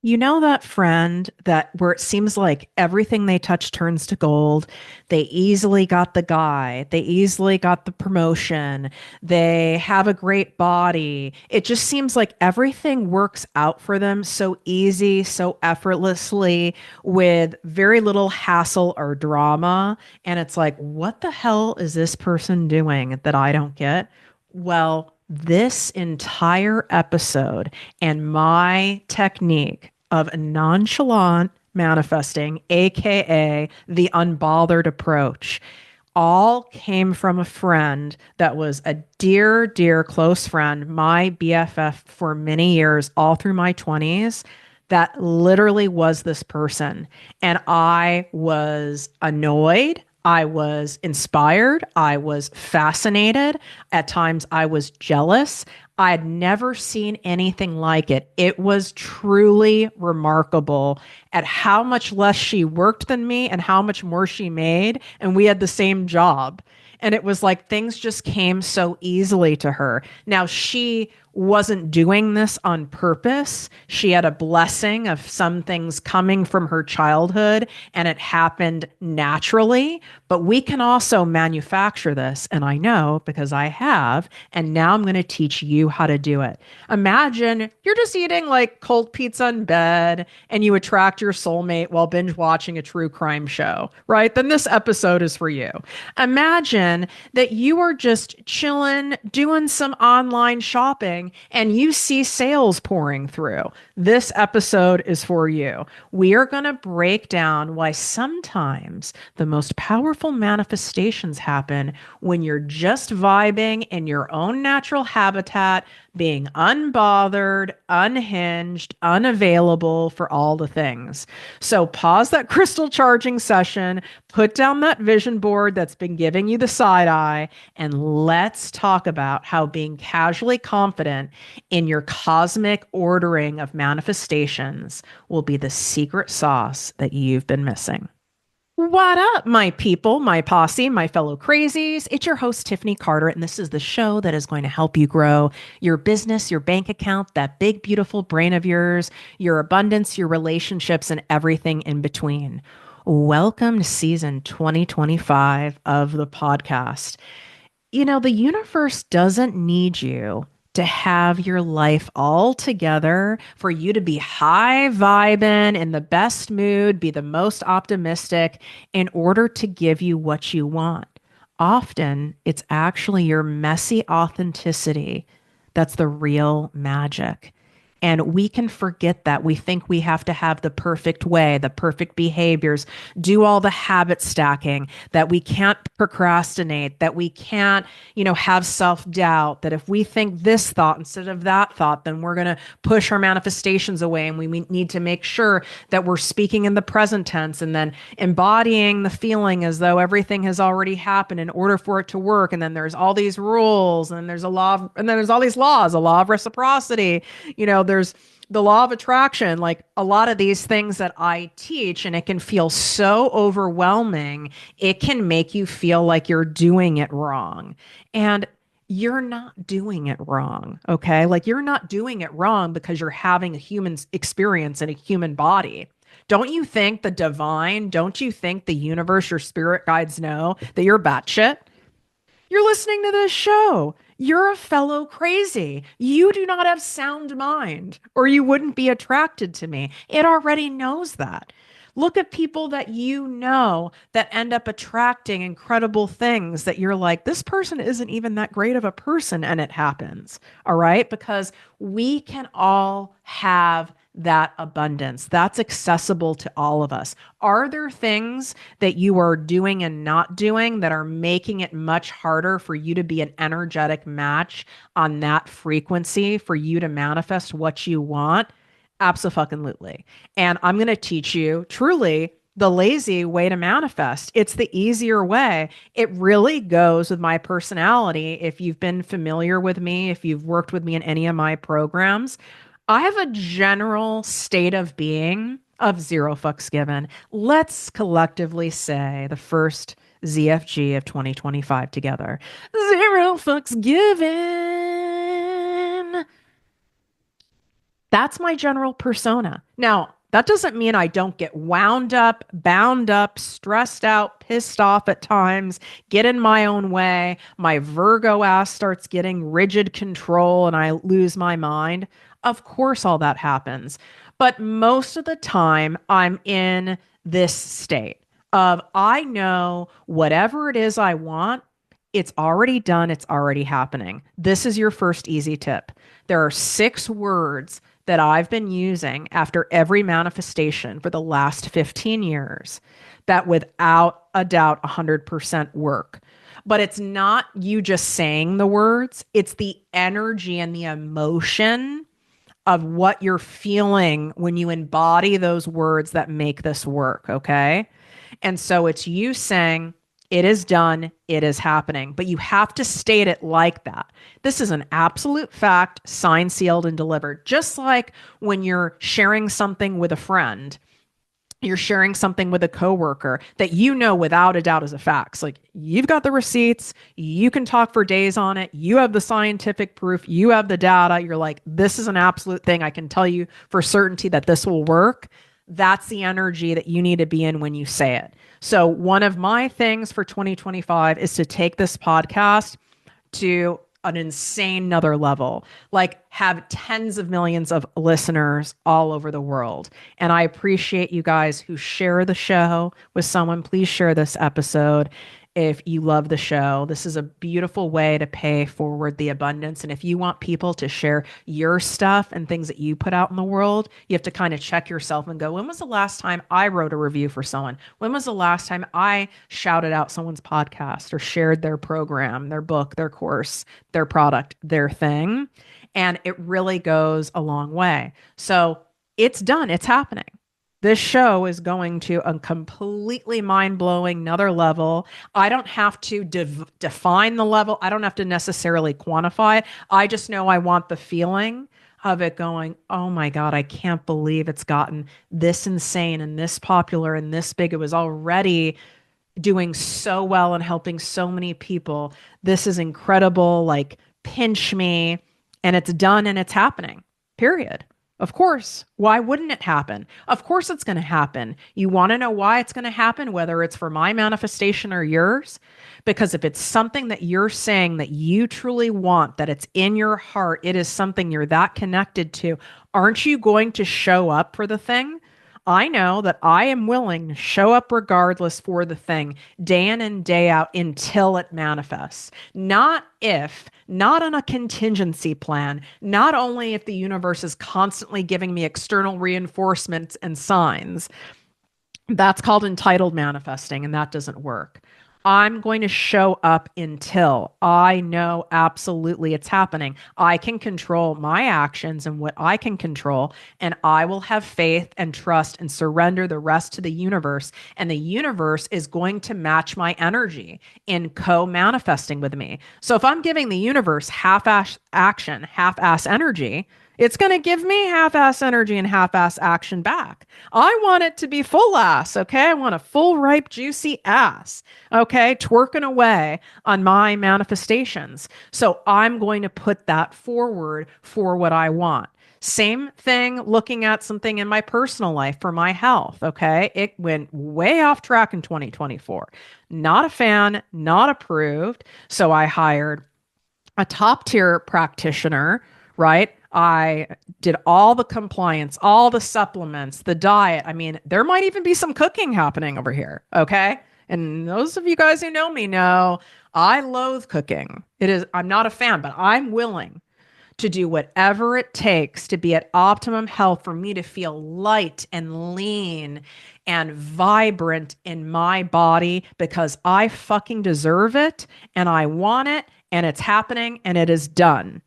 You know that friend that where it seems like everything they touch turns to gold. They easily got the guy. They easily got the promotion. They have a great body. It just seems like everything works out for them so easy, so effortlessly, with very little hassle or drama. And it's like, what the hell is this person doing that I don't get? Well, this entire episode and my technique of nonchalant manifesting, AKA the unbothered approach, all came from a friend that was a dear, dear close friend, my BFF for many years, all through my 20s. That literally was this person. And I was annoyed. I was inspired. I was fascinated. At times, I was jealous. I had never seen anything like it. It was truly remarkable at how much less she worked than me and how much more she made. And we had the same job. And it was like things just came so easily to her. Now, she wasn't doing this on purpose. She had a blessing of some things coming from her childhood, and it happened naturally. But we can also manufacture this. And I know because I have. And now I'm going to teach you how to do it. Imagine you're just eating like cold pizza in bed and you attract your soulmate while binge watching a true crime show, right? Then this episode is for you. Imagine that you are just chilling, doing some online shopping, and you see sales pouring through. This episode is for you. We are going to break down why sometimes the most powerful manifestations happen when you're just vibing in your own natural habitat, being unbothered, unhinged, unavailable for all the things. So pause that crystal charging session, put down that vision board that's been giving you the side eye, and let's talk about how being casually confident in your cosmic ordering of manifestations will be the secret sauce that you've been missing. What up, my people, my posse, my fellow crazies? It's your host, Tiffany Carter, and this is the show that is going to help you grow your business, your bank account, that big, beautiful brain of yours, your abundance, your relationships, and everything in between. Welcome to season 2025 of the podcast. You know, the universe doesn't need you to have your life all together for you to be high vibing in the best mood, be the most optimistic in order to give you what you want. Often it's actually your messy authenticity that's the real magic. And we can forget that. We think we have to have the perfect way, the perfect behaviors, do all the habit stacking, that we can't procrastinate, that we can't, have self doubt, that if we think this thought instead of that thought, then we're going to push our manifestations away. And we need to make sure that we're speaking in the present tense and then embodying the feeling as though everything has already happened in order for it to work. And then there's all these rules and there's a law, and then there's all these laws, a law of reciprocity. There's the law of attraction, like a lot of these things that I teach, and it can feel so overwhelming. It can make you feel like you're doing it wrong. And you're not doing it wrong. Okay. Like you're not doing it wrong because you're having a human experience in a human body. Don't you think the divine, don't you think the universe, your spirit guides know that you're batshit? You're listening to this show. You're a fellow crazy. You do not have sound mind, or you wouldn't be attracted to me. It already knows that. Look at people that you know that end up attracting incredible things that you're like, this person isn't even that great of a person, and it happens. All right. Because we can all have that abundance that's accessible to all of us. Are there things that you are doing and not doing that are making it much harder for you to be an energetic match on that frequency for you to manifest what you want? Absolutely. And I'm going to teach you truly the lazy way to manifest. It's the easier way. It really goes with my personality. If you've been familiar with me, if you've worked with me in any of my programs, I have a general state of being of zero fucks given. Let's collectively say the first ZFG of 2025 together. Zero fucks given. That's my general persona. Now, that doesn't mean I don't get wound up, bound up, stressed out, pissed off at times, get in my own way. My Virgo ass starts getting rigid control and I lose my mind. Of course, all that happens. But most of the time, I'm in this state of I know whatever it is I want, it's already done, it's already happening. This is your first easy tip. There are 6 words that I've been using after every manifestation for the last 15 years that without a doubt 100% work. But it's not you just saying the words, it's the energy and the emotion of what you're feeling when you embody those words that make this work. Okay. And so it's you saying, it is done, it is happening, but you have to state it like that. This is an absolute fact, signed, sealed, and delivered. Just like when you're sharing something with a friend, you're sharing something with a coworker that you know without a doubt is a fact. It's like you've got the receipts, you can talk for days on it, you have the scientific proof, you have the data. You're like, this is an absolute thing. I can tell you for certainty that this will work. That's the energy that you need to be in when you say it. So, one of my things for 2025 is to take this podcast to an insane another level, like have tens of millions of listeners all over the world. And I appreciate you guys who share the show with someone. Please share this episode if you love the show. This is a beautiful way to pay forward the abundance. And if you want people to share your stuff and things that you put out in the world, you have to kind of check yourself and go, when was the last time I wrote a review for someone? When was the last time I shouted out someone's podcast or shared their program, their book, their course, their product, their thing? And it really goes a long way. So it's done. It's happening. This show is going to a completely mind-blowing another level. I don't have to define the level. I don't have to necessarily quantify it. I just know I want the feeling of it going, oh my God, I can't believe it's gotten this insane and this popular and this big. It was already doing so well and helping so many people. This is incredible. Like, pinch me. And it's done and it's happening, period. Of course. Why wouldn't it happen? Of course it's going to happen. You want to know why it's going to happen, whether it's for my manifestation or yours? Because if it's something that you're saying that you truly want, that it's in your heart, it is something you're that connected to, aren't you going to show up for the thing? I know that I am willing to show up regardless for the thing day in and day out until it manifests. Not if, not on a contingency plan, not only if the universe is constantly giving me external reinforcements and signs. That's called entitled manifesting, and that doesn't work. I'm going to show up until I know absolutely it's happening. I can control my actions and what I can control, and I will have faith and trust and surrender the rest to the universe. And the universe is going to match my energy in co-manifesting with me. So if I'm giving the universe half-ass action, half-ass energy, it's going to give me half-ass energy and half-ass action back. I want it to be full ass, okay? I want a full, ripe, juicy ass, okay? Twerking away on my manifestations. So I'm going to put that forward for what I want. Same thing looking at something in my personal life for my health, okay? It went way off track in 2024. Not a fan, not approved. So I hired a top tier practitioner, right? I did all the compliance, all the supplements, the diet. I mean, there might even be some cooking happening over here. Okay. And those of you guys who know me know I loathe cooking. I'm not a fan, but I'm willing to do whatever it takes to be at optimum health for me to feel light and lean and vibrant in my body because I fucking deserve it and I want it and it's happening and it is done.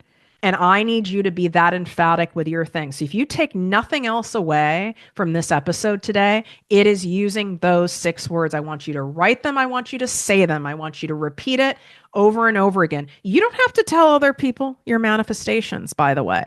And I need you to be that emphatic with your thing. So if you take nothing else away from this episode today, it is using those 6 words. I want you to write them. I want you to say them. I want you to repeat it over and over again. You don't have to tell other people your manifestations, by the way.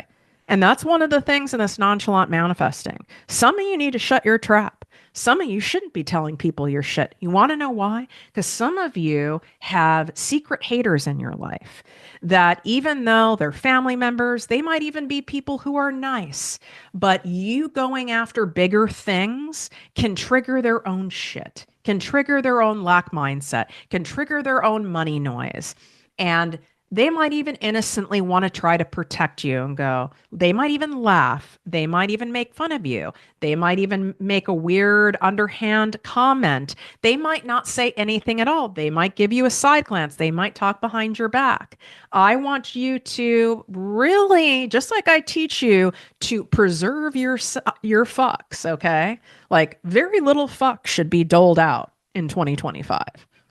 And that's one of the things in this nonchalant manifesting. Some of you need to shut your trap. Some of you shouldn't be telling people your shit. You want to know why? Because some of you have secret haters in your life that even though they're family members, they might even be people who are nice, but you going after bigger things can trigger their own shit, can trigger their own lack mindset, can trigger their own money noise. And they might even innocently want to try to protect you and go, they might even laugh. They might even make fun of you. They might even make a weird underhand comment. They might not say anything at all. They might give you a side glance. They might talk behind your back. I want you to really, just like I teach you, to preserve your fucks, okay? Like very little fuck should be doled out in 2025.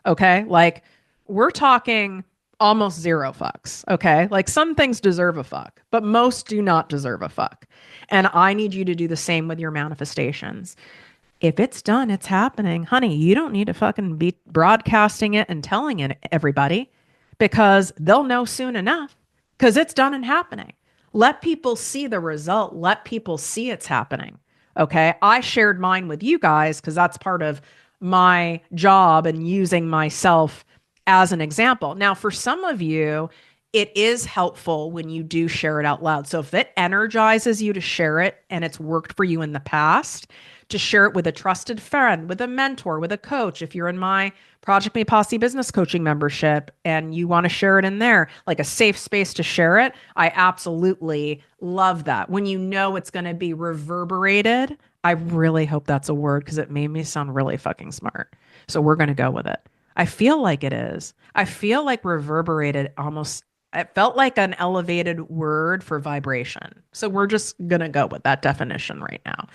Okay? Like we're talking almost zero fucks. Okay. Like some things deserve a fuck, but most do not deserve a fuck. And I need you to do the same with your manifestations. If it's done, it's happening. Honey, you don't need to fucking be broadcasting it and telling it everybody because they'll know soon enough because it's done and happening. Let people see the result. Let people see it's happening. Okay. I shared mine with you guys because that's part of my job and using myself as an example. Now, for some of you, it is helpful when you do share it out loud. So if it energizes you to share it and it's worked for you in the past, to share it with a trusted friend, with a mentor, with a coach. If you're in my ProjectME Posse business coaching membership and you want to share it in there, like a safe space to share it, I absolutely love that. When you know it's going to be reverberated, I really hope that's a word because it made me sound really fucking smart. So we're going to go with it. I feel like it is. I feel like reverberated almost, it felt like an elevated word for vibration. So we're just going to go with that definition right now.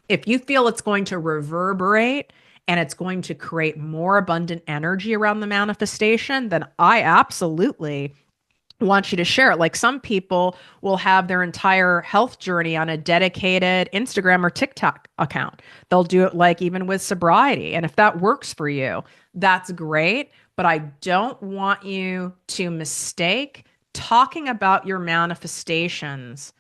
If you feel it's going to reverberate and it's going to create more abundant energy around the manifestation, then I absolutely want you to share it. Like some people will have their entire health journey on a dedicated Instagram or TikTok account. They'll do it like even with sobriety. And if that works for you, that's great. But I don't want you to mistake talking about your manifestations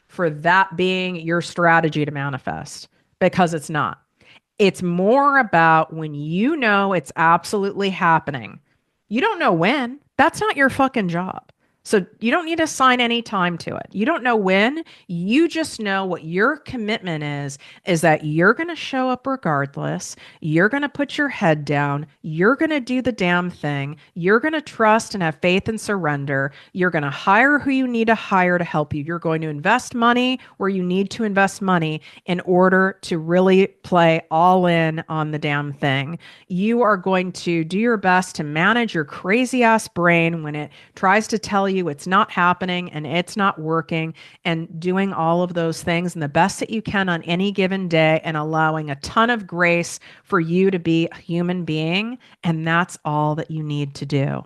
for that being your strategy to manifest because it's not. It's more about when you know it's absolutely happening. You don't know when. That's not your fucking job. So you don't need to assign any time to it. You don't know when. You just know what your commitment is that you're going to show up regardless. You're going to put your head down. You're going to do the damn thing. You're going to trust and have faith and surrender. You're going to hire who you need to hire to help you. You're going to invest money where you need to invest money in order to really play all in on the damn thing. You are going to do your best to manage your crazy ass brain when it tries to tell you it's not happening and it's not working, and doing all of those things and the best that you can on any given day and allowing a ton of grace for you to be a human being. And that's all that you need to do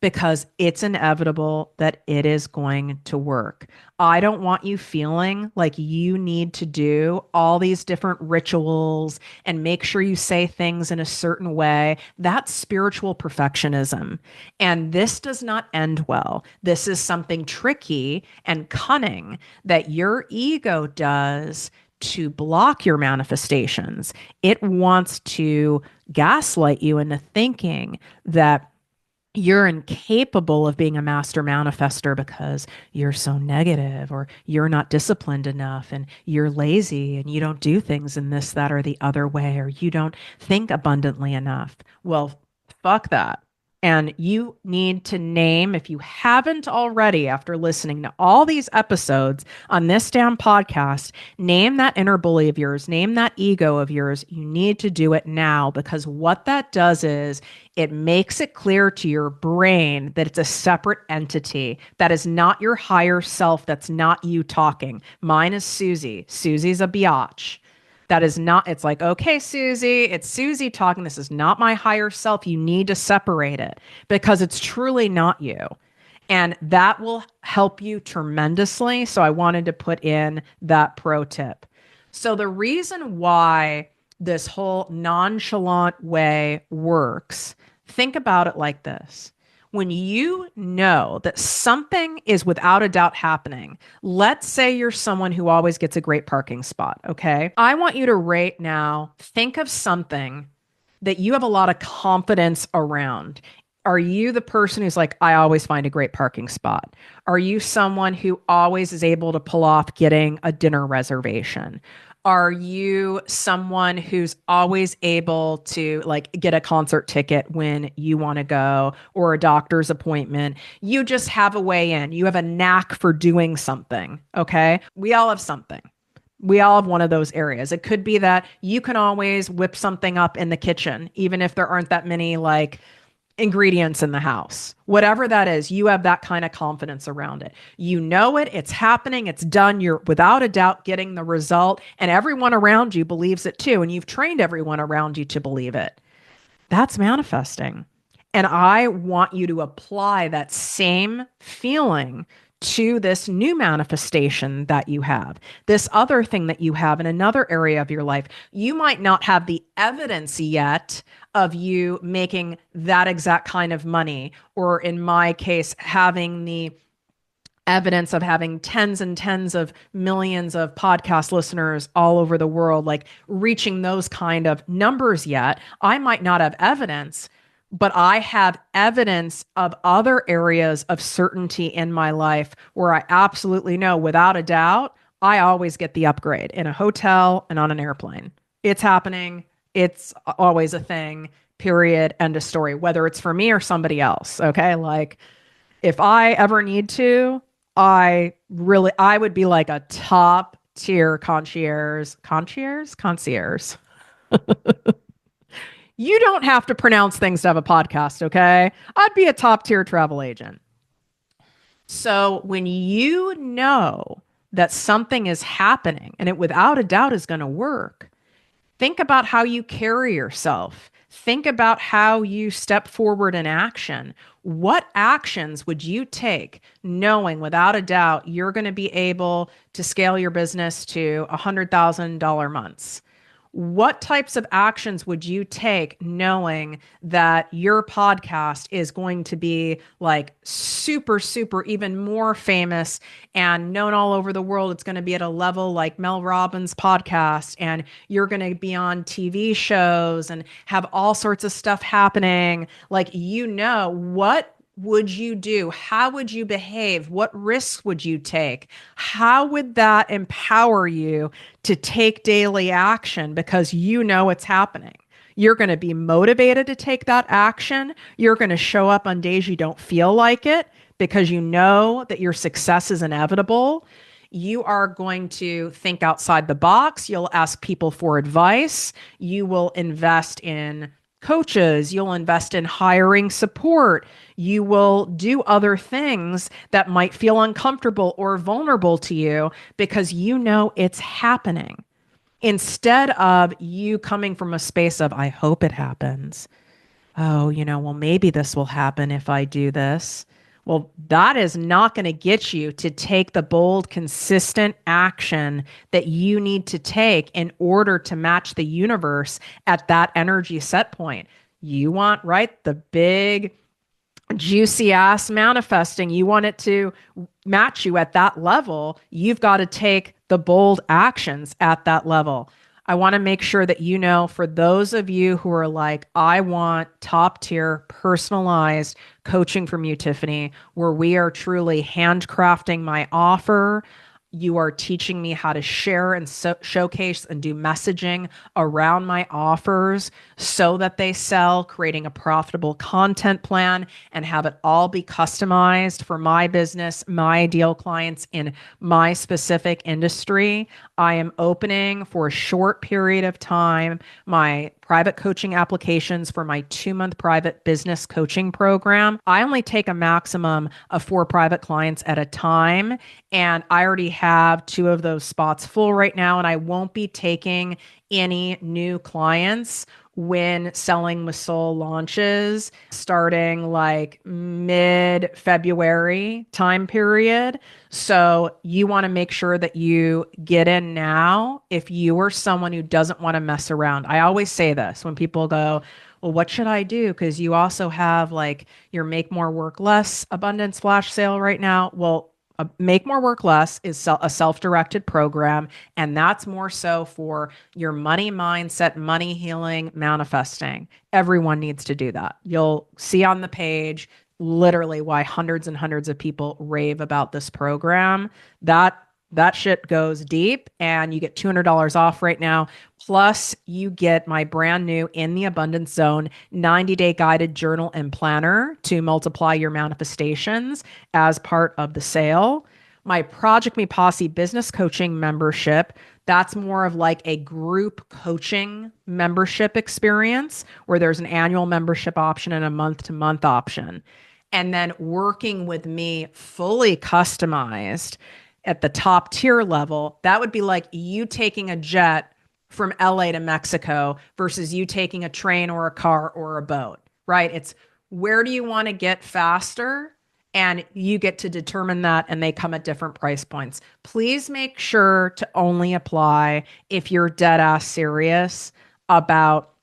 because it's inevitable that it is going to work. I don't want you feeling like you need to do all these different rituals and make sure you say things in a certain way. That's spiritual perfectionism. And this does not end well. This is something tricky and cunning that your ego does to block your manifestations. It wants to gaslight you into thinking that you're incapable of being a master manifester because you're so negative or you're not disciplined enough and you're lazy and you don't do things in this, that, or the other way, or you don't think abundantly enough. Well, fuck that. And you need to name, if you haven't already, after listening to all these episodes on this damn podcast, name that inner bully of yours, name that ego of yours. You need to do it now because what that does is it makes it clear to your brain that it's a separate entity. That is not your higher self. That's not you talking. Mine is Susie. Susie's a biatch. That is not, it's like, okay, Susie, it's Susie talking. This is not my higher self. You need to separate it because it's truly not you. And that will help you tremendously. So I wanted to put in that pro tip. So the reason why this whole nonchalant way works, think about it like this. When you know that something is without a doubt happening, let's say you're someone who always gets a great parking spot, okay? I want you to right now think of something that you have a lot of confidence around. Are you the person who's like, I always find a great parking spot? Are you someone who always is able to pull off getting a dinner reservation? Are you someone who's always able to like get a concert ticket when you want to go or a doctor's appointment? You just have a way in. You have a knack for doing something. Okay. We all have something. We all have one of those areas. It could be that you can always whip something up in the kitchen, even if there aren't that many like ingredients in the house. Whatever that is, you have that kind of confidence around it. You know it, it's happening, it's done. You're without a doubt getting the result, and everyone around you believes it too. And you've trained everyone around you to believe it. That's manifesting. And I want you to apply that same feeling to this new manifestation that you have, this other thing that you have in another area of your life. You might not have the evidence yet of you making that exact kind of money, or in my case, having the evidence of having tens and tens of millions of podcast listeners all over the world, like reaching those kind of numbers yet. I might not have evidence, but I have evidence of other areas of certainty in my life where I absolutely know without a doubt, I always get the upgrade in a hotel and on an airplane. It's happening. It's always a thing, period, end of story, whether it's for me or somebody else. Okay. Like if I ever need to, I would be like a top tier concierge. You don't have to pronounce things to have a podcast, okay? I'd be a top tier travel agent. So when you know that something is happening and it without a doubt is going to work, think about how you carry yourself. Think about how you step forward in action. What actions would you take knowing without a doubt you're going to be able to scale your business to $100,000 months? What types of actions would you take knowing that your podcast is going to be like super, super, even more famous and known all over the world? It's going to be at a level like Mel Robbins' podcast, and you're going to be on TV shows and have all sorts of stuff happening. Like, what would you do? How would you behave? What risks would you take? How would that empower you to take daily action because you know it's happening? You're going to be motivated to take that action. You're going to show up on days you don't feel like it because you know that your success is inevitable. You are going to think outside the box. You'll ask people for advice. You will invest in coaches. You'll invest in hiring support. You will do other things that might feel uncomfortable or vulnerable to you because you know it's happening. Instead of you coming from a space of, I hope it happens. Oh, well, maybe this will happen if I do this. Well, that is not going to get you to take the bold, consistent action that you need to take in order to match the universe at that energy set point. You want, right, the big, juicy ass manifesting. You want it to match you at that level. You've got to take the bold actions at that level. I want to make sure that for those of you who are like, I want top tier personalized coaching from you, Tiffany, where we are truly handcrafting my offer. You are teaching me how to share and showcase and do messaging around my offers so that they sell, creating a profitable content plan and have it all be customized for my business, my ideal clients in my specific industry. I am opening for a short period of time my private coaching applications for my 2-month private business coaching program. I only take a maximum of 4 private clients at a time, and I already have 2 of those spots full right now, and I won't be taking any new clients when Selling with Soul launches starting like mid-February time period. So you want to make sure that you get in now if you are someone who doesn't want to mess around. I always say this when people go, well, what should I do? Because you also have like your make more work less abundance flash sale right now. Well, make more work less is a self-directed program, and that's more so for your money mindset, money healing, manifesting. Everyone needs to do that. You'll see on the page literally why hundreds and hundreds of people rave about this program. That shit goes deep, and you get $200 off right now. Plus, you get my brand new In the Abundance Zone 90-day guided journal and planner to multiply your manifestations as part of the sale. My Project Me Posse business coaching membership, that's more of like a group coaching membership experience where there's an annual membership option and a month to month option. And then working with me fully customized at the top tier level, that would be like you taking a jet from LA to Mexico versus you taking a train or a car or a boat, right? It's where do you want to get faster? And you get to determine that, and they come at different price points. Please make sure to only apply if you're dead ass serious about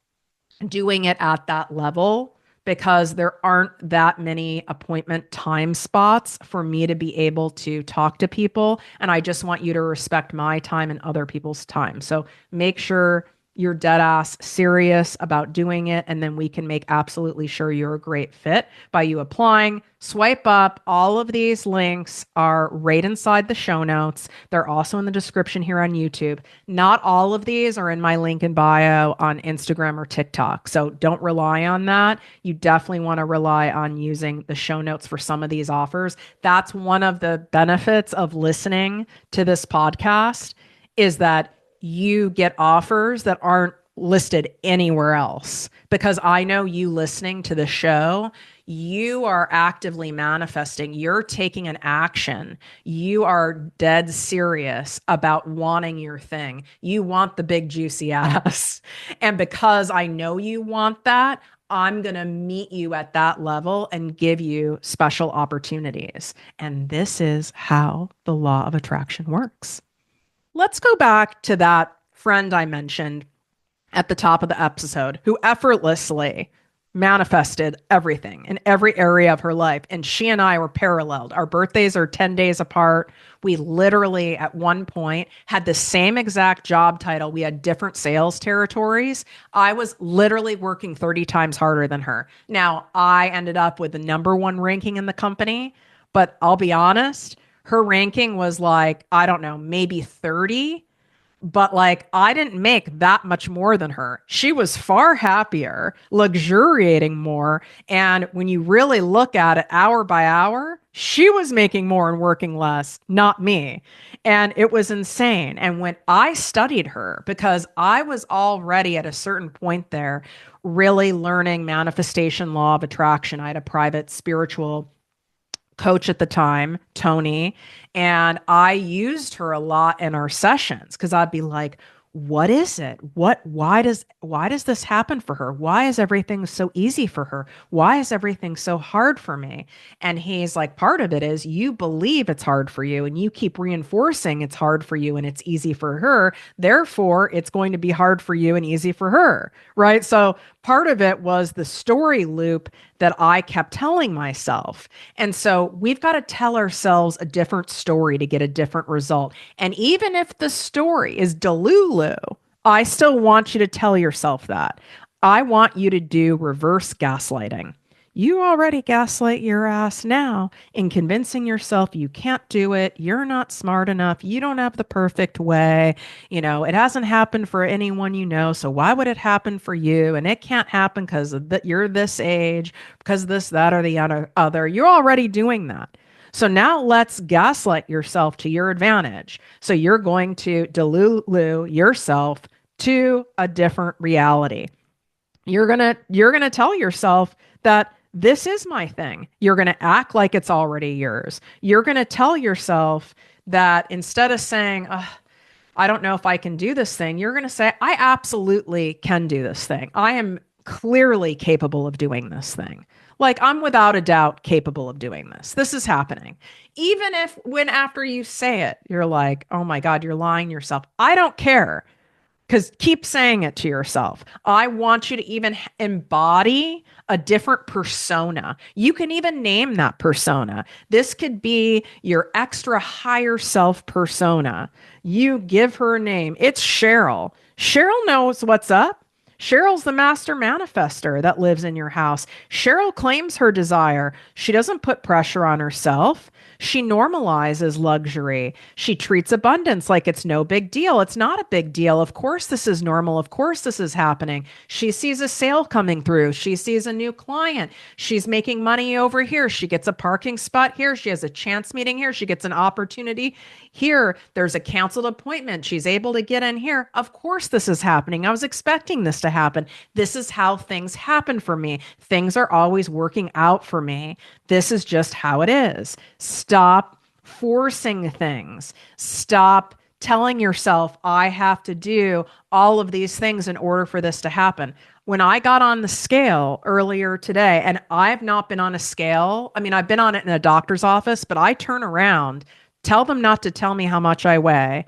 doing it at that level, because there aren't that many appointment time spots for me to be able to talk to people. And I just want you to respect my time and other people's time. So make sure you're dead ass serious about doing it. And then we can make absolutely sure you're a great fit by you applying. Swipe up. All of these links are right inside the show notes. They're also in the description here on YouTube. Not all of these are in my link in bio on Instagram or TikTok. So don't rely on that. You definitely want to rely on using the show notes for some of these offers. That's one of the benefits of listening to this podcast, is that you get offers that aren't listed anywhere else. Because I know you listening to the show, you are actively manifesting. You're taking an action. You are dead serious about wanting your thing. You want the big juicy ass. And because I know you want that, I'm going to meet you at that level and give you special opportunities. And this is how the law of attraction works. Let's go back to that friend I mentioned at the top of the episode who effortlessly manifested everything in every area of her life. And she and I were paralleled. Our birthdays are 10 days apart. We literally, at one point, had the same exact job title. We had different sales territories. I was literally working 30 times harder than her. Now, I ended up with the number one ranking in the company, but I'll be honest, her ranking was like, I don't know, maybe 30, but like I didn't make that much more than her. She was far happier, luxuriating more. And when you really look at it hour by hour, she was making more and working less, not me. And it was insane. And when I studied her, because I was already at a certain point there, really learning manifestation law of attraction, I had a private spiritual coach at the time, Tony, and I used her a lot in our sessions because I'd be like, what is it? Why does this happen for her? Why is everything so easy for her? Why is everything so hard for me? And he's like, part of it is you believe it's hard for you and you keep reinforcing it's hard for you and it's easy for her. Therefore, it's going to be hard for you and easy for her. Right. So part of it was the story loop that I kept telling myself. And so we've got to tell ourselves a different story to get a different result. And even if the story is delulu, I still want you to tell yourself that. I want you to do reverse gaslighting. You already gaslight your ass now in convincing yourself you can't do it. You're not smart enough. You don't have the perfect way. It hasn't happened for anyone you know. So why would it happen for you? And it can't happen because you're this age, because this, that, or the other. You're already doing that. So now let's gaslight yourself to your advantage. So you're going to delulu yourself to a different reality. You're going to tell yourself that this is my thing. You're going to act like it's already yours. You're going to tell yourself that instead of saying, I don't know if I can do this thing, you're going to say, I absolutely can do this thing. I am clearly capable of doing this thing. Like I'm without a doubt capable of doing this. This is happening. Even if when after you say it, you're like, oh my God, you're lying to yourself. I don't care. Because keep saying it to yourself. I want you to even embody a different persona. You can even name that persona. This could be your extra higher self persona. You give her a name. It's Cheryl. Cheryl knows what's up. Cheryl's the master manifester that lives in your house. Cheryl claims her desire. She doesn't put pressure on herself. She normalizes luxury. She treats abundance like it's no big deal. It's not a big deal. Of course, this is normal. Of course, this is happening. She sees a sale coming through. She sees a new client. She's making money over here. She gets a parking spot here. She has a chance meeting here. She gets an opportunity here. There's a canceled appointment. She's able to get in here. Of course, this is happening. I was expecting this to happen. This is how things happen for me. Things are always working out for me. This is just how it is. Stop forcing things. Stop telling yourself, I have to do all of these things in order for this to happen. When I got on the scale earlier today, and I've not been on a scale, I mean, I've been on it in a doctor's office, but I turn around, tell them not to tell me how much I weigh,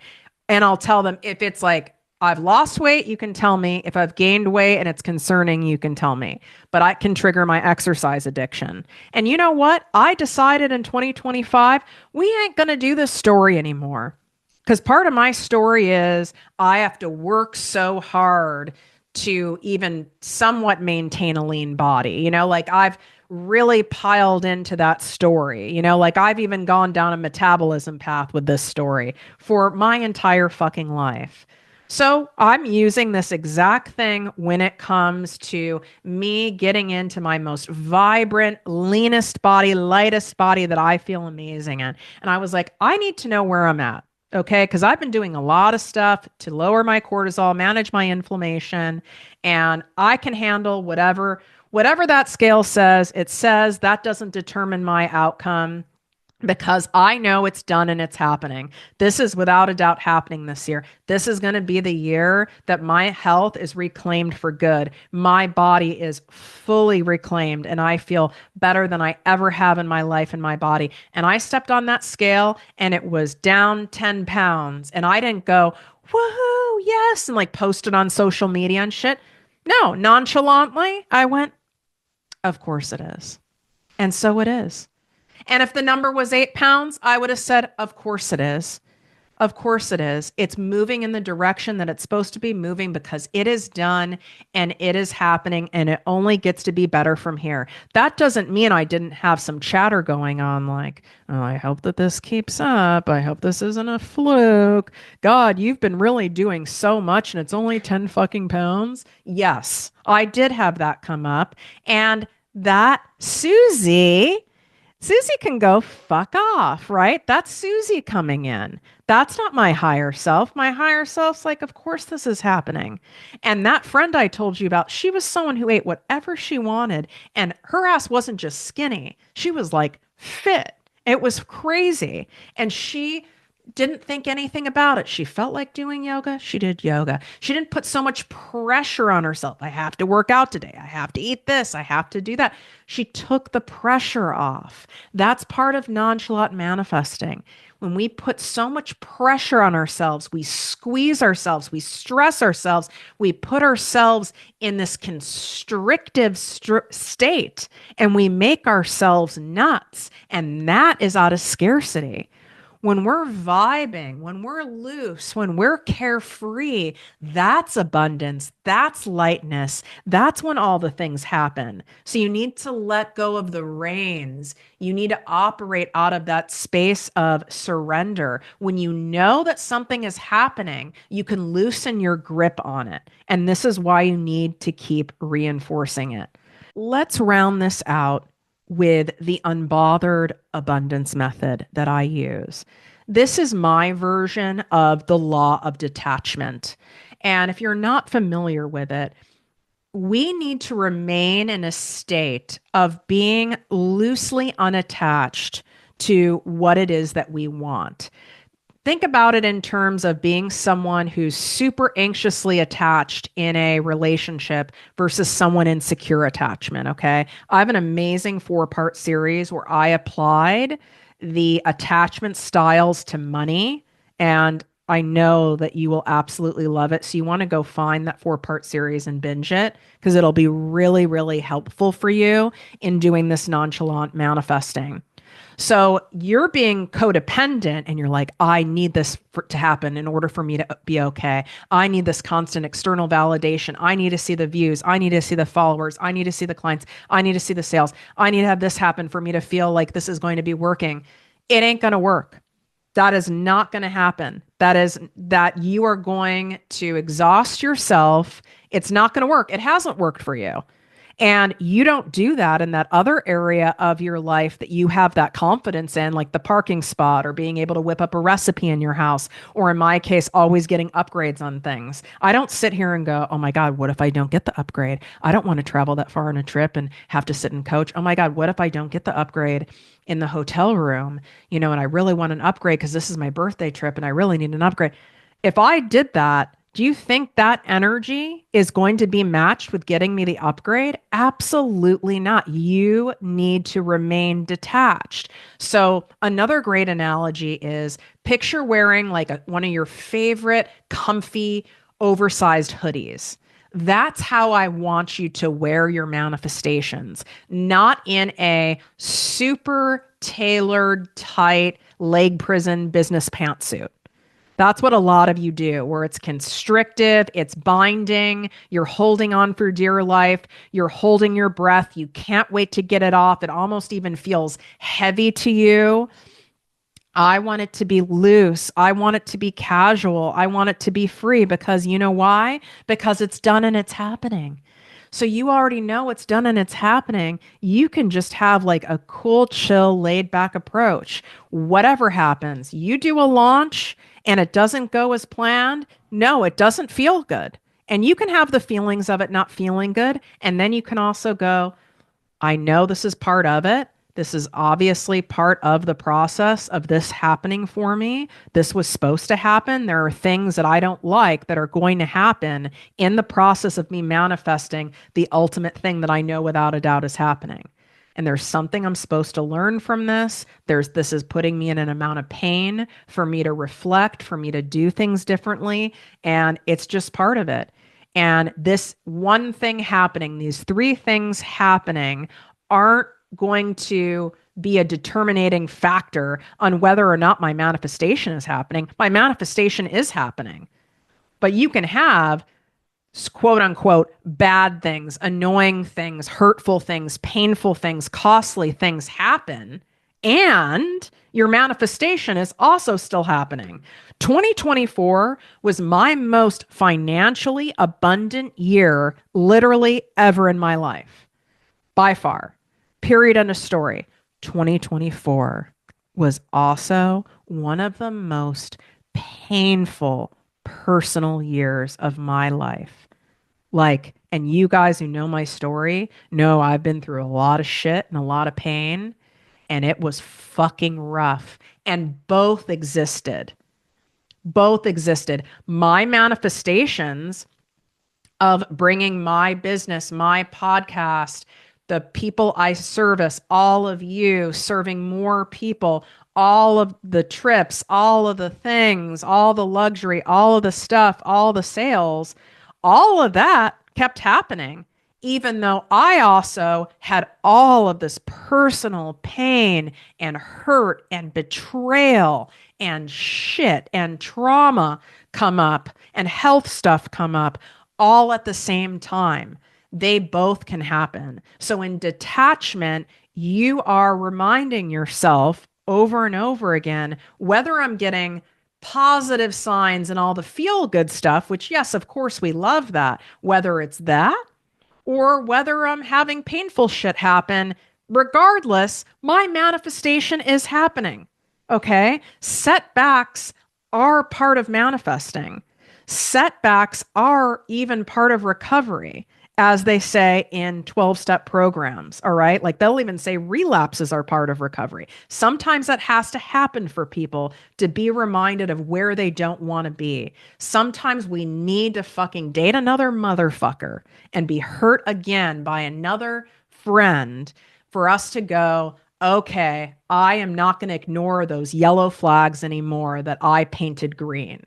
and I'll tell them if it's like, I've lost weight, you can tell me. If I've gained weight and it's concerning, you can tell me. But I can trigger my exercise addiction. And you know what? I decided in 2025, we ain't going to do this story anymore. Because part of my story is I have to work so hard to even somewhat maintain a lean body. Like I've really piled into that story. Like I've even gone down a metabolism path with this story for my entire fucking life. So I'm using this exact thing when it comes to me getting into my most vibrant, leanest body, lightest body that I feel amazing in. And I was like, I need to know where I'm at. Okay. Because I've been doing a lot of stuff to lower my cortisol, manage my inflammation, and I can handle whatever that scale says. It says that doesn't determine my outcome, because I know it's done and it's happening. This is without a doubt happening this year. This is going to be the year that my health is reclaimed for good. My body is fully reclaimed and I feel better than I ever have in my life in my body. And I stepped on that scale and it was down 10 pounds. And I didn't go, woohoo, yes, and like post it on social media and shit. No, nonchalantly, I went, of course it is. And so it is. And if the number was 8 pounds, I would have said, of course it is. Of course it is. It's moving in the direction that it's supposed to be moving because it is done and it is happening and it only gets to be better from here. That doesn't mean I didn't have some chatter going on like, oh, I hope that this keeps up. I hope this isn't a fluke. God, you've been really doing so much and it's only 10 fucking pounds. Yes, I did have that come up. And that Susie can go fuck off, right? That's Susie coming in. That's not my higher self. My higher self's like, of course this is happening. And that friend I told you about, she was someone who ate whatever she wanted. And her ass wasn't just skinny. She was like fit. It was crazy. And she didn't think anything about it. She felt like doing yoga. She did yoga. She didn't put so much pressure on herself. I have to work out today. I have to eat this. I have to do that. She took the pressure off. That's part of nonchalant manifesting. When we put so much pressure on ourselves, we squeeze ourselves, we stress ourselves, we put ourselves in this constrictive state and we make ourselves nuts. And that is out of scarcity. When we're vibing, when we're loose, when we're carefree, that's abundance, that's lightness, that's when all the things happen. So you need to let go of the reins. You need to operate out of that space of surrender. When you know that something is happening, you can loosen your grip on it. And this is why you need to keep reinforcing it. Let's round this out with the unbothered abundance method that I use. This is my version of the law of detachment. And if you're not familiar with it, we need to remain in a state of being loosely unattached to what it is that we want. Think about it in terms of being someone who's super anxiously attached in a relationship versus someone in secure attachment. Okay. I have an amazing 4-part series where I applied the attachment styles to money. And I know that you will absolutely love it. So you want to go find that 4-part series and binge it because it'll be really, really helpful for you in doing this nonchalant manifesting. So you're being codependent and you're like, I need this to happen in order for me to be okay. I need this constant external validation. I need to see the views. I need to see the followers. I need to see the clients. I need to see the sales. I need to have this happen for me to feel like this is going to be working. It ain't going to work. That is not going to happen. That is that you are going to exhaust yourself. It's not going to work. It hasn't worked for you. And you don't do that in that other area of your life that you have that confidence in, like the parking spot or being able to whip up a recipe in your house, or in my case, always getting upgrades on things. I don't sit here and go, oh my God, what if I don't get the upgrade? I don't want to travel that far on a trip and have to sit and coach. Oh my God, what if I don't get the upgrade in the hotel room? And I really want an upgrade because this is my birthday trip and I really need an upgrade. If I did that, do you think that energy is going to be matched with getting me the upgrade? Absolutely not. You need to remain detached. So, another great analogy is picture wearing like one of your favorite comfy, oversized hoodies. That's how I want you to wear your manifestations, not in a super tailored, tight leg prison business pantsuit. That's what a lot of you do, where it's constrictive, it's binding, you're holding on for dear life, you're holding your breath, you can't wait to get it off. It almost even feels heavy to you. I want it to be loose. I want it to be casual. I want it to be free because you know why? Because it's done and it's happening. So you already know it's done and it's happening. You can just have like a cool, chill, laid back approach. Whatever happens, you do a launch and it doesn't go as planned. No, it doesn't feel good. And you can have the feelings of it not feeling good. And then you can also go, I know this is part of it. This is obviously part of the process of this happening for me. This was supposed to happen. There are things that I don't like that are going to happen in the process of me manifesting the ultimate thing that I know without a doubt is happening. And there's something I'm supposed to learn from this. This is putting me in an amount of pain for me to reflect, for me to do things differently. And it's just part of it. And this one thing happening, these three things happening aren't going to be a determining factor on whether or not my manifestation is happening. My manifestation is happening. But you can have quote unquote bad things, annoying things, hurtful things, painful things, costly things happen. And your manifestation is also still happening. 2024 was my most financially abundant year, literally ever in my life, by far. Period. End of story. 2024 was also one of the most painful personal years of my life. Like, and you guys who know my story know I've been through a lot of shit and a lot of pain, and it was fucking rough. And both existed. Both existed. My manifestations of bringing my business, my podcast, the people I service, all of you serving more people, all of the trips, all of the things, all the luxury, all of the stuff, all the sales, all of that kept happening, even though I also had all of this personal pain and hurt and betrayal and shit and trauma come up and health stuff come up all at the same time. They both can happen. So in detachment, you are reminding yourself over and over again, whether I'm getting positive signs and all the feel good stuff, which, yes, of course, we love that, whether it's that or whether I'm having painful shit happen, regardless, my manifestation is happening. Okay? Setbacks are part of manifesting. Setbacks are even part of recovery, as they say in 12-step programs. All right. Like they'll even say relapses are part of recovery. Sometimes that has to happen for people to be reminded of where they don't want to be. Sometimes we need to fucking date another motherfucker and be hurt again by another friend for us to go, okay, I am not going to ignore those yellow flags anymore that I painted green.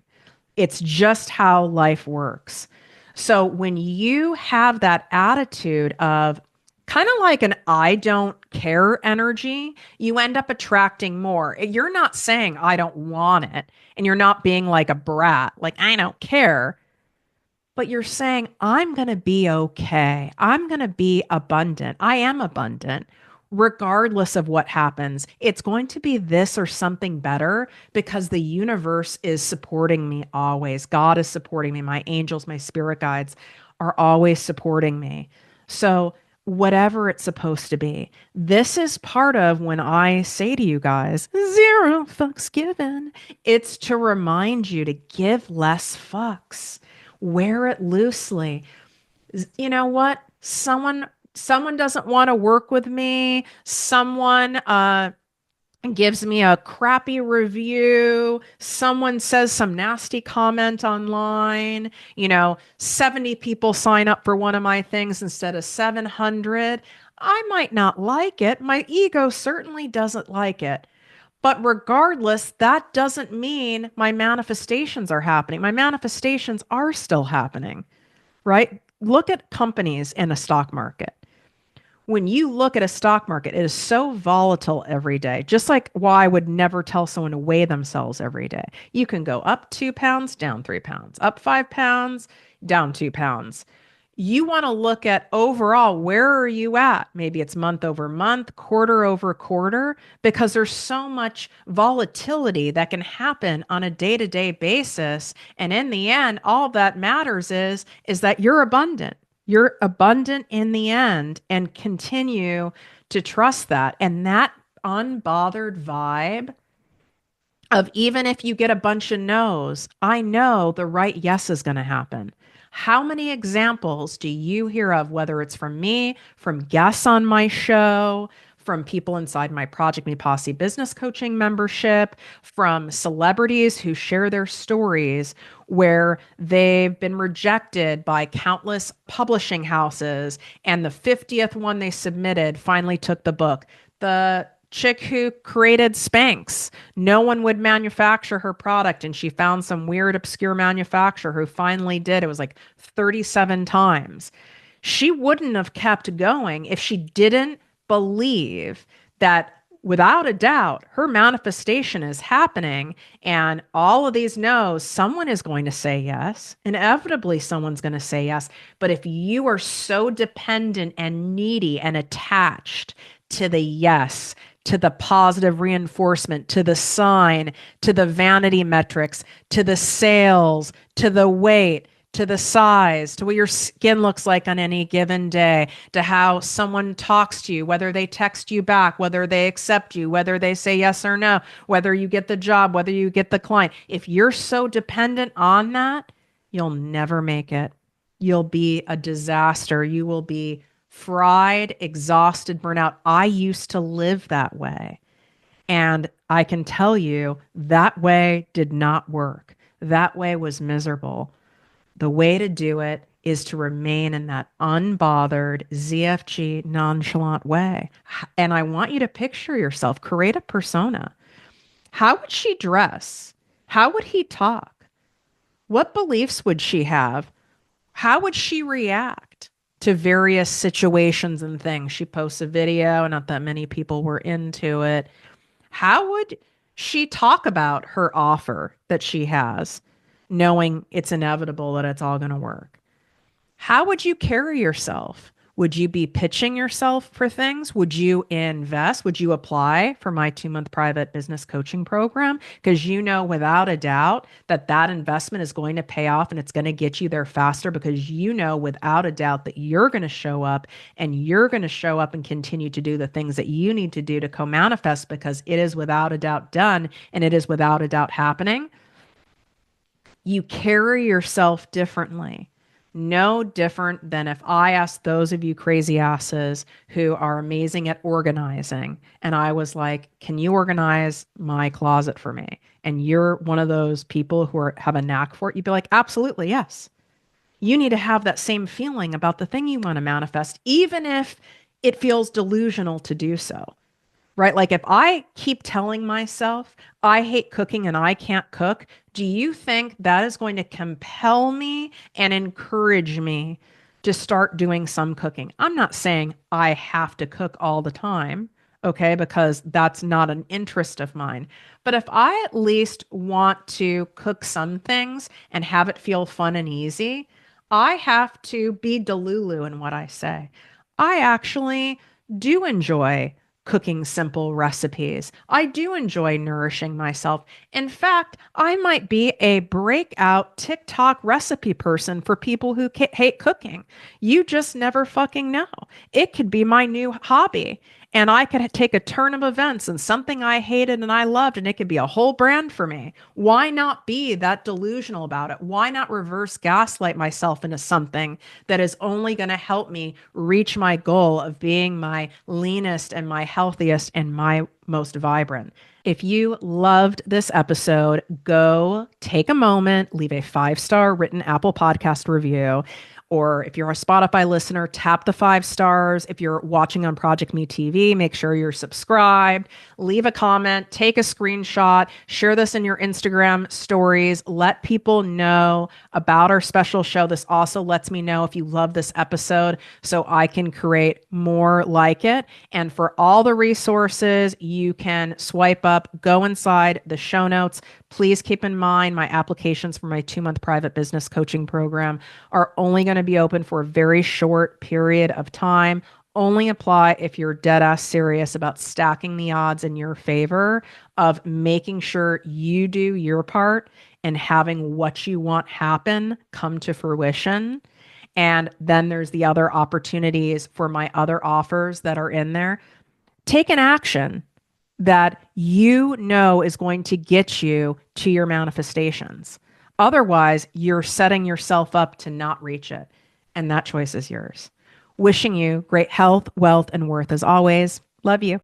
It's just how life works. So when you have that attitude of kind of like an I don't care energy, you end up attracting more. You're not saying I don't want it, and you're not being like a brat, like I don't care, but you're saying, I'm going to be okay. I'm going to be abundant. I am abundant. Regardless of what happens, it's going to be this or something better because the universe is supporting me always. God is supporting me. My angels, my spirit guides are always supporting me. So, whatever it's supposed to be, this is part of when I say to you guys, zero fucks given. It's to remind you to give less fucks. Wear it loosely. You know what? Someone doesn't want to work with me. Someone gives me a crappy review. Someone says some nasty comment online. 70 people sign up for one of my things instead of 700. I might not like it. My ego certainly doesn't like it. But regardless, that doesn't mean my manifestations are happening. My manifestations are still happening, right? Look at companies in a stock market. When you look at a stock market, it is so volatile every day, just like why I would never tell someone to weigh themselves every day. You can go up 2 pounds, down 3 pounds, up 5 pounds, down 2 pounds. You want to look at overall, where are you at? Maybe it's month over month, quarter over quarter, because there's so much volatility that can happen on a day-to-day basis. And in the end, all that matters is that you're abundant. You're abundant in the end, and continue to trust that. And that unbothered vibe of, even if you get a bunch of no's, I know the right yes is going to happen. How many examples do you hear of, whether it's from me, from guests on my show, from people inside my Project Me Posse business coaching membership, from celebrities who share their stories where they've been rejected by countless publishing houses, and the 50th one they submitted finally took the book? The chick who created Spanx, no one would manufacture her product, and she found some weird obscure manufacturer who finally did. It was like 37 times. She wouldn't have kept going if she didn't believe that, without a doubt, her manifestation is happening, and all of these no's, someone is going to say yes. Inevitably someone's going to say yes. But if you are so dependent and needy and attached to the yes, to the positive reinforcement, to the sign, to the vanity metrics, to the sales, to the weight, to the size, to what your skin looks like on any given day, to how someone talks to you, whether they text you back, whether they accept you, whether they say yes or no, whether you get the job, whether you get the client. If you're so dependent on that, you'll never make it. You'll be a disaster. You will be fried, exhausted, burnout. I used to live that way. And I can tell you that way did not work. That way was miserable. The way to do it is to remain in that unbothered, ZFG, nonchalant way. And I want you to picture yourself, create a persona. How would she dress? How would he talk? What beliefs would she have? How would she react to various situations and things? She posts a video, not that many people were into it. How would she talk about her offer that she has, knowing it's inevitable that it's all going to work? How would you carry yourself? Would you be pitching yourself for things? Would you invest? Would you apply for my 2-month private business coaching program? Because you know without a doubt that that investment is going to pay off, and it's going to get you there faster, because you know without a doubt that you're going to show up, and you're going to show up and continue to do the things that you need to do to co-manifest, because it is without a doubt done, and it is without a doubt happening. You carry yourself differently. No different than if I asked those of you crazy asses who are amazing at organizing, and I was like, can you organize my closet for me? And you're one of those people who have a knack for it. You'd be like, absolutely, yes. You need to have that same feeling about the thing you want to manifest, even if it feels delusional to do so. Right? Like if I keep telling myself I hate cooking and I can't cook, Do you think that is going to compel me and encourage me to start doing some cooking? I'm not saying I have to cook all the time, okay, because that's not an interest of mine. But if I at least want to cook some things and have it feel fun and easy, I have to be delulu in what I say. I actually do enjoy cooking simple recipes. I do enjoy nourishing myself. In fact, I might be a breakout TikTok recipe person for people who hate cooking. You just never fucking know. It could be my new hobby. And I could take a turn of events and something I hated and I loved, and it could be a whole brand for me. Why not be that delusional about it? Why not reverse gaslight myself into something that is only going to help me reach my goal of being my leanest and my healthiest and my most vibrant? If you loved this episode, go take a moment, leave a 5-star written Apple Podcast review. Or if you're a Spotify listener, tap the 5 stars. If you're watching on ProjectME TV, make sure you're subscribed. Leave a comment, take a screenshot, share this in your Instagram stories. Let people know about our special show. This also lets me know if you love this episode so I can create more like it. And for all the resources, you can swipe up, go inside the show notes. Please keep in mind my applications for my 2-month private business coaching program are only going to be open for a very short period of time. Only apply if you're dead ass serious about stacking the odds in your favor of making sure you do your part and having what you want happen come to fruition. And then there's the other opportunities for my other offers that are in there. Take an action that you know is going to get you to your manifestations. Otherwise, you're setting yourself up to not reach it. And that choice is yours. Wishing you great health, wealth, and worth as always. Love you.